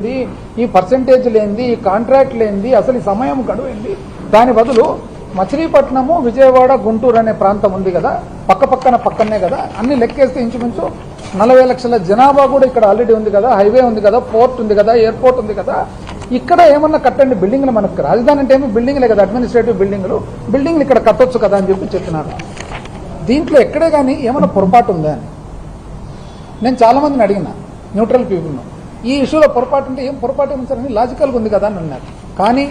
ఈ పర్సెంటేజ్ లేనిది, ఈ కాంట్రాక్ట్ లేనిది, అసలు ఈ సమయం గడువేంది. దాని బదులు మచిలీపట్నము, విజయవాడ, గుంటూరు అనే ప్రాంతం ఉంది కదా, పక్కనే కదా, అన్ని లెక్కేస్తే ఇంచుమించు 40 లక్షల జనాభా కూడా ఇక్కడ ఆల్రెడీ ఉంది కదా, హైవే ఉంది కదా, పోర్ట్ ఉంది కదా, ఎయిర్పోర్ట్ ఉంది కదా. ఇక్కడ ఏమన్నా కట్టండి బిల్డింగ్లు, మనకు రాజధాని అంటే ఏమి బిల్డింగ్లే కదా, అడ్మినిస్ట్రేటివ్ బిల్డింగ్లు ఇక్కడ కట్టొచ్చు కదా అని చెప్పినారు. దీంట్లో ఎక్కడే కానీ ఏమన్నా పొరపాటు ఉందా అని నేను చాలా మందిని అడిగిన, న్యూట్రల్ పీపుల్ను. ఈ ఇష్యూలో పొరపాటు ఉంటే ఏం పొరపాటు ఏమి సార్ అని లాజికల్గా ఉంది కదా అని అన్నారు. కానీ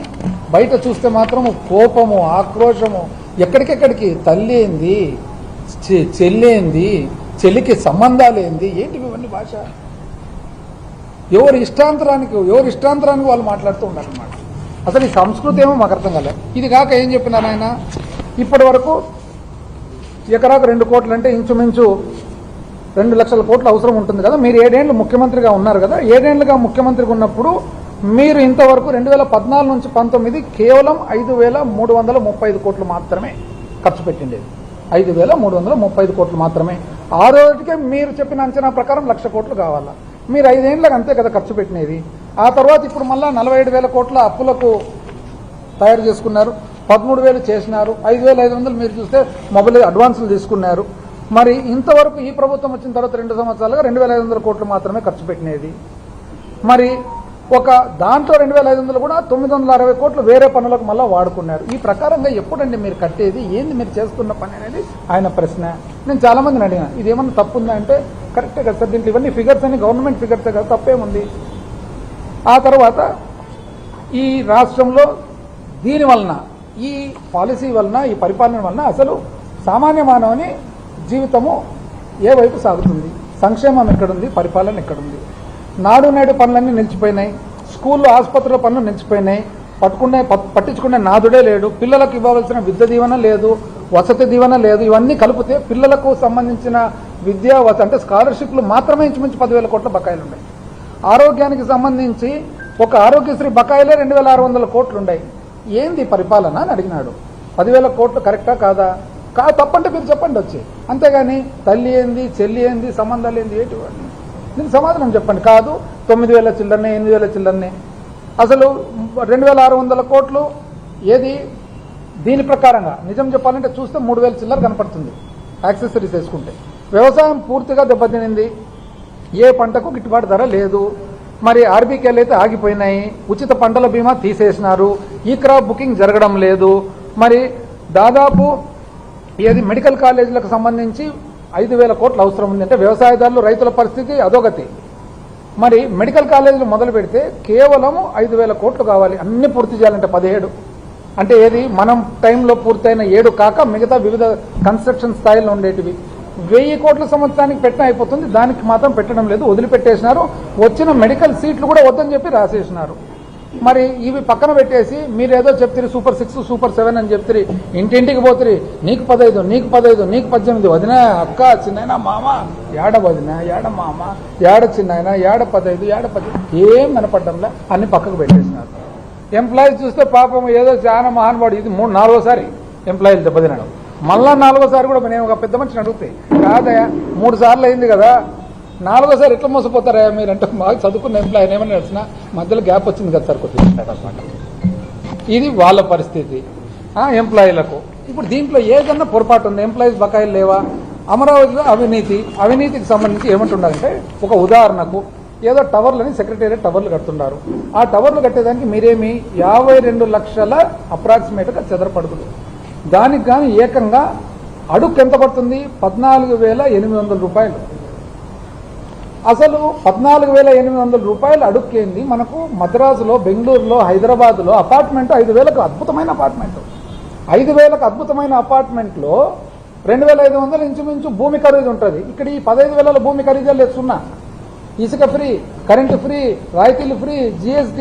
బయట చూస్తే మాత్రం కోపము, ఆక్రోశము, ఎక్కడికెక్కడికి తల్లి ఏంది, చెల్లేంది, చెల్లికి సంబంధాలేంది, ఏంటి ఇవన్నీ భాష. ఎవరి ఇష్టాంతరానికి వాళ్ళు మాట్లాడుతూ ఉండాలన్నమాట. అసలు ఈ సంస్కృతి ఏమో మాకు అర్థం కాలేదు. ఇది కాక ఏం చెప్పినారు ఆయన, ఇప్పటి వరకు ఎకరాకు 2 కోట్లు అంటే ఇంచుమించు 2 లక్షల కోట్లు అవసరం ఉంటుంది కదా. మీరు 7 ఏళ్ళు ముఖ్యమంత్రిగా ఉన్నారు కదా, 7 ఏళ్లుగా ముఖ్యమంత్రిగా ఉన్నప్పుడు మీరు ఇంతవరకు 2014 నుంచి 19 కేవలం 5,335 కోట్లు మాత్రమే ఖర్చు పెట్టిండేది. 5,335 కోట్లు మాత్రమే. ఆ రోజుకే మీరు చెప్పిన అంచనా ప్రకారం 1,00,000 కోట్లు కావాలా. మీరు 5 ఏళ్ళకి అంతే కదా ఖర్చు పెట్టినది. ఆ తర్వాత ఇప్పుడు మళ్ళా 47,000 కోట్ల అప్పులకు తయారు చేసుకున్నారు, 13,000 చేసినారు, 5,500 మీరు చూస్తే మొబైల్ అడ్వాన్సులు తీసుకున్నారు. మరి ఇంతవరకు ఈ ప్రభుత్వం వచ్చిన తర్వాత 2 సంవత్సరాలుగా 2,500 కోట్లు మాత్రమే ఖర్చు పెట్టినది. మరి ఒక దాంట్లో 2,500 కూడా 960 కోట్లు వేరే పనులకు మళ్ళీ వాడుకున్నారు. ఈ ప్రకారంగా ఎప్పుడండి మీరు కట్టేది, ఏంది మీరు చేస్తున్న పని అనేది ఆయన ప్రశ్న. నేను చాలా మందిని అడిగాను, ఇదేమన్నా తప్పు ఉందా అంటే కరెక్టే కదా సార్, దీంట్లో ఇవన్నీ ఫిగర్స్ అని గవర్నమెంట్ ఫిగర్సే కదా, తప్పేముంది. ఆ తర్వాత ఈ రాష్ట్రంలో దీని వలన, ఈ పాలసీ వలన, ఈ పరిపాలన వలన అసలు సామాన్య మానవుని జీవితము ఏ వైపు సాగుతుంది, సంక్షేమం ఎక్కడుంది, పరిపాలన ఎక్కడుంది. నాడు నేడు పనులన్నీ నిలిచిపోయినాయి, స్కూళ్ళు ఆసుపత్రుల పనులు నిలిచిపోయినాయి, పట్టించుకునే నాదుడే లేడు, పిల్లలకు ఇవ్వవలసిన విద్య దీవెన లేదు, వసతి దీవెన లేదు. ఇవన్నీ కలిపితే పిల్లలకు సంబంధించిన విద్యా అంటే స్కాలర్షిప్లు మాత్రమే ఇంచుమించు 10,000 కోట్ల బకాయిలు ఉన్నాయి. ఆరోగ్యానికి సంబంధించి ఒక ఆరోగ్యశ్రీ బకాయిలే 2,600 కోట్లు ఉన్నాయి. ఏంది పరిపాలన అని అడిగినాడు. 10,000 కోట్లు కరెక్టా కాదా? తప్పంటే మీరు చెప్పండి వచ్చి, అంతేగాని తల్లి ఏంది, చెల్లి ఏంది, సంబంధాలు ఏంది, ఏంటి దీనికి సమాధానం చెప్పండి. కాదు 9,000 చిల్లరనే, 8,000 చిల్లరనే, అసలు 2,600 కోట్లు ఏది దీని ప్రకారంగా నిజం చెప్పాలంటే చూస్తే 3,000 చిల్లర కనపడుతుంది యాక్సెసరీస్ వేసుకుంటే. వ్యవసాయం పూర్తిగా దెబ్బతినింది, ఏ పంటకు గిట్టుబాటు ధర లేదు. మరి ఆర్బీకేలు అయితే ఆగిపోయినాయి, ఉచిత పంటల బీమా తీసేసినారు, ఈ క్రాప్ బుకింగ్ జరగడం లేదు. మరి దాదాపు ఏది మెడికల్ కాలేజీలకు సంబంధించి 5,000 కోట్లు అవసరం ఉంది. అంటే వ్యవసాయదారులు, రైతుల పరిస్థితి అదోగతి. మరి మెడికల్ కాలేజీలు మొదలు పెడితే కేవలం 5,000 కోట్లు కావాలి, అన్ని పూర్తి చేయాలంటే 17. అంటే ఏది మనం టైంలో పూర్తయిన 7 కాక మిగతా వివిధ కన్స్ట్రక్షన్ స్థాయిలో ఉండేటివి 1,000 కోట్ల సంవత్సరానికి పెట్టిన అయిపోతుంది. దానికి మాత్రం పెట్టడం లేదు, వదిలిపెట్టేసినారు. వచ్చిన మెడికల్ సీట్లు కూడా వద్దని చెప్పి రాసేసినారు. మరి ఇవి పక్కన పెట్టేసి మీరేదో చెప్తారు సూపర్ 6, సూపర్ 7 అని చెప్తారు. ఇంటింటికి పోతారు, నీకు 15, నీకు 15, నీకు 18, వదిన, అక్క, చిన్నైనా, మామ, ఏడ వదిన, ఏడ మామ, ఏడ చిన్నైనా, ఏడ 15, ఏడ 10, ఏం కనపడ్డంలా అన్ని పక్కకు పెట్టేసినారు. ఎంప్లాయీస్ చూస్తే పాపం ఏదో చాలా మహానుభావుడు, ఇది 3-4సారి ఎంప్లాయీలు దెబ్బతినడం. మళ్ళా 4సారి కూడా నేను ఒక పెద్ద మనిషిని అడుగుతాయి, కాదయా 3 సార్లు అయింది కదా, 4సారి ఎట్లా మోసపోతారా మీరంటే, బాగా చదువుకున్న ఎంప్లాయీ ఏమని నడిచినా మధ్యలో గ్యాప్ వచ్చింది కదా సార్ కొద్దిగా అనమాట. ఇది వాళ్ళ పరిస్థితి ఎంప్లాయీలకు. ఇప్పుడు దీంట్లో ఏదన్నా పొరపాటు ఉంది, ఎంప్లాయీస్ బకాయిలు లేవా? అమరావతిలో అవినీతికి సంబంధించి ఏమంటున్నారంటే, ఒక ఉదాహరణకు ఏదో టవర్లని సెక్రటేరియట్ టవర్లు కడుతున్నారు. ఆ టవర్లు కట్టేదానికి మీరేమి 52 లక్షల అప్రాక్సిమేట్గా చదరపడుతుంది. దానికి కానీ ఏకంగా అడుక్కు ఎంత పడుతుంది? 14,800 రూపాయలు. అసలు 14,800 రూపాయలు అడుక్కేంది మనకు మద్రాసులో, బెంగళూరులో, హైదరాబాద్లో అపార్ట్మెంట్ 5,000కు అద్భుతమైన అపార్ట్మెంట్. 5,000కు అద్భుతమైన అపార్ట్మెంట్లో 2,500 ఇంచుమించు భూమి ఖరీదు ఉంటుంది. ఇక్కడ ఈ 15,000 భూమి ఖరీదు లేదు. సున్నా, ఇసుక ఫ్రీ, కరెంటు ఫ్రీ, రాయితీలు ఫ్రీ, జీఎస్టీ